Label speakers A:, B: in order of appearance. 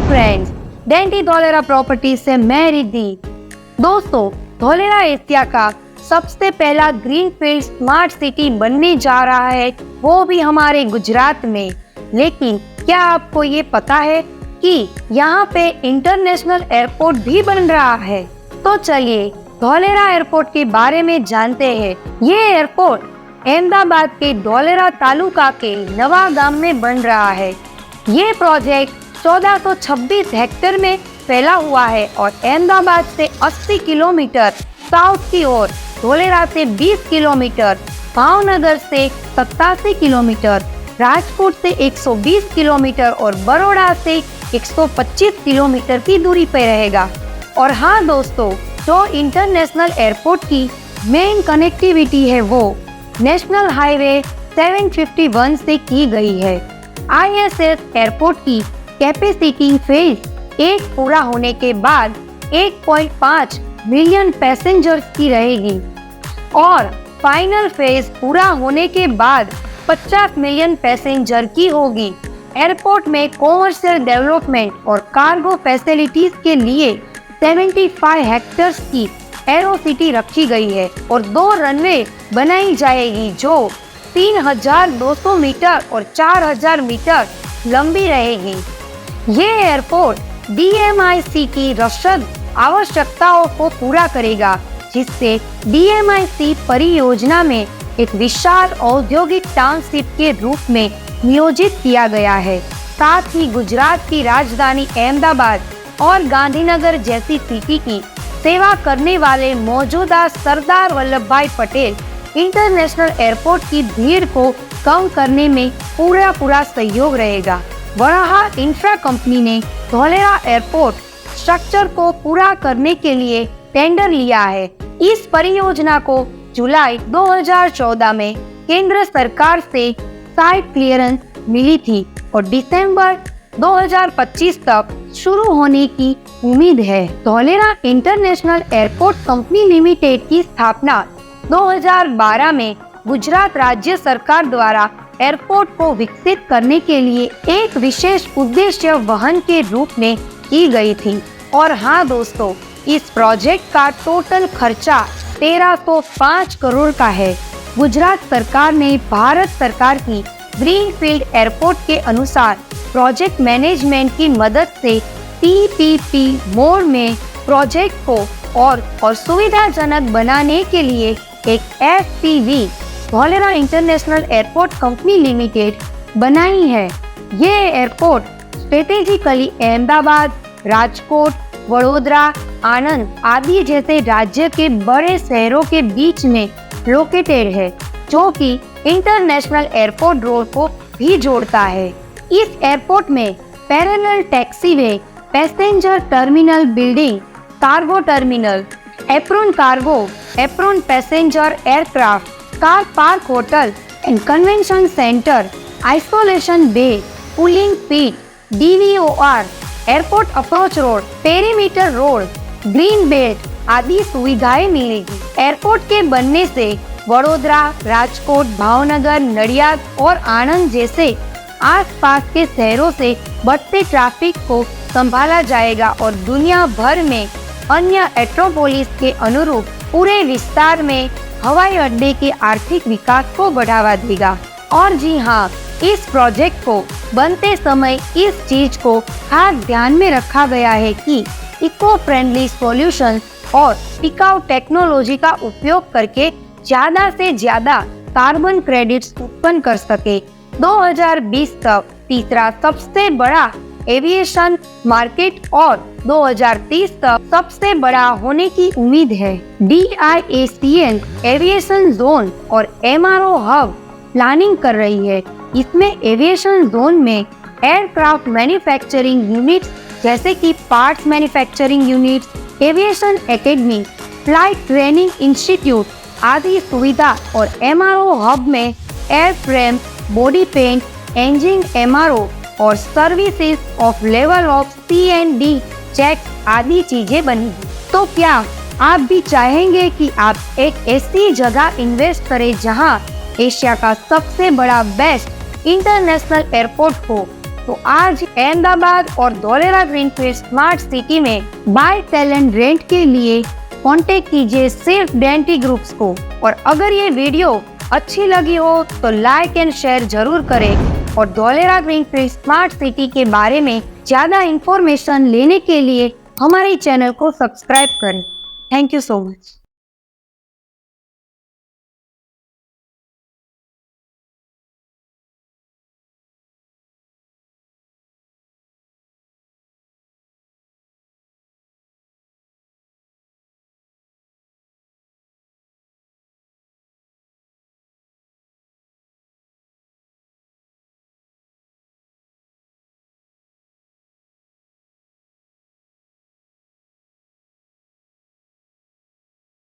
A: Friends, dainty Dholera property से मैं रिद्धि। दोस्तों, धोलेरा एशिया का सबसे पहला ग्रीनफील्ड स्मार्ट सिटी बनने जा रहा है, वो भी हमारे गुजरात में। लेकिन क्या आपको ये पता है कि यहाँ पे इंटरनेशनल एयरपोर्ट भी बन रहा है? तो चलिए धोलेरा एयरपोर्ट के बारे में जानते हैं। ये एयरपोर्ट अहमदाबाद के धोलेरा तालुका के नवा गांव में बन रहा है। ये प्रोजेक्ट 1426 हेक्टेयर में फैला हुआ है और अहमदाबाद से 80 किलोमीटर साउथ की ओर, धोलेरा से 20 किलोमीटर, भावनगर से 87 किलोमीटर, राजकोट से 120 किलोमीटर और बड़ौदा से 125 किलोमीटर की दूरी पर रहेगा। और हाँ दोस्तों, जो इंटरनेशनल एयरपोर्ट की मेन कनेक्टिविटी है वो नेशनल हाईवे 751 से की गई है। ISS एयरपोर्ट की कैपेसिटी फेज 1 पूरा होने के बाद 1.5 मिलियन पैसेंजर्स की रहेगी और फाइनल फेज पूरा होने के बाद 50 मिलियन पैसेंजर की होगी। एयरपोर्ट में कॉमर्शियल डेवलपमेंट और कार्गो फैसिलिटीज के लिए 75 हेक्टेयर्स की एरो सिटी रखी गई है और 2 रनवे बनाई जाएगी जो 3200 मीटर और 4000 मीटर लंबी रहेगी। ये एयरपोर्ट DMIC की रसद आवश्यकताओं को पूरा करेगा, जिससे DMIC परियोजना में एक विशाल औद्योगिक टाउनशिप के रूप में नियोजित किया गया है। साथ ही गुजरात की राजधानी अहमदाबाद और गांधीनगर जैसी सिटी की सेवा करने वाले मौजूदा सरदार वल्लभ भाई पटेल इंटरनेशनल एयरपोर्ट की भीड़ को कम करने में पूरा सहयोग रहेगा। वराहा इंफ्रा कंपनी ने धोलेरा एयरपोर्ट स्ट्रक्चर को पूरा करने के लिए टेंडर लिया है। इस परियोजना को जुलाई 2014 में केंद्र सरकार से साइट क्लियरेंस मिली थी और दिसंबर 2025 तक शुरू होने की उम्मीद है। Dholera international airport company limited की स्थापना 2012 में गुजरात राज्य सरकार द्वारा एयरपोर्ट को विकसित करने के लिए एक विशेष उद्देश्य वहन के रूप में की गई थी। और हाँ दोस्तों, इस प्रोजेक्ट का टोटल खर्चा 1305 करोड़ का है। गुजरात सरकार ने भारत सरकार की ग्रीनफील्ड एयरपोर्ट के अनुसार प्रोजेक्ट मैनेजमेंट की मदद से PPP मोड में प्रोजेक्ट को और सुविधाजनक बनाने के लिए एक SPV Dholera international airport company limited बनाई है। ये एयरपोर्ट स्ट्रेटेजिकली अहमदाबाद, राजकोट, वडोदरा, आनंद आदि जैसे राज्य के बड़े शहरों के बीच में लोकेटेड है, जो कि इंटरनेशनल एयरपोर्ट रोड को भी जोड़ता है। इस एयरपोर्ट में parallel taxiway, passenger terminal building, cargo terminal, apron cargo, apron passenger aircraft, car park hotel and convention centre, isolation bay, cooling pit, DVOR, airport approach road, perimeter road, green belt आदि सुविधाएं मिलेगी। Airport के बनने से वडोदरा, राजकोट, भावनगर, नडियाद और आनंद जैसे आसपास के शहरों से बढ़ते ट्रैफिक को संभाला जाएगा और दुनिया भर में अन्य मेट्रोपोलिस के अनुरूप पूरे विस्तार में हवाई अड्डे के आर्थिक विकास को बढ़ावा देगा। और जी हाँ, इस प्रोजेक्ट को बनते समय इस चीज को खास ध्यान में रखा गया है कि इको फ्रेंडली सॉल्यूशन और टिकाऊ टेक्नोलॉजी का उपयोग करके ज्यादा से ज्यादा कार्बन क्रेडिट्स उत्पन्न कर सके। 2020 तक तीसरा सबसे बड़ा एविएशन मार्केट और 2030 तक सबसे बड़ा होने की उम्मीद है। DIACN एविएशन जोन और MRO हब प्लानिंग कर रही है। इसमें एविएशन जोन में एयरक्राफ्ट मैन्युफैक्चरिंग यूनिट्स जैसे कि parts manufacturing units, aviation academy, flight training institute आदि सुविधा और MRO हब में airframe, body paint, engine MRO और services of level of C&D check आदि चीजें बनेगी। तो क्या आप भी चाहेंगे कि आप एक ऐसी जगह इन्वेस्ट करें जहां एशिया का सबसे बड़ा बेस्ट इंटरनेशनल एयरपोर्ट हो तो आज अहमदाबाद और धोलेरा ग्रीनफील्ड स्मार्ट सिटी में बाय टैलेंट रेंट के लिए कांटेक्ट कीजिए सिर्फ डेंटी ग्रुप्स को। और अगर ये वीडियो अच्छी लगी हो तो लाइक एंड शेयर जरूर करें और धोलेरा ग्रीनफील्ड स्मार्ट सिटी के बारे में ज्यादा इंफॉर्मेशन लेने के लिए हमारे चैनल को सब्सक्राइब करें। Thank you so much.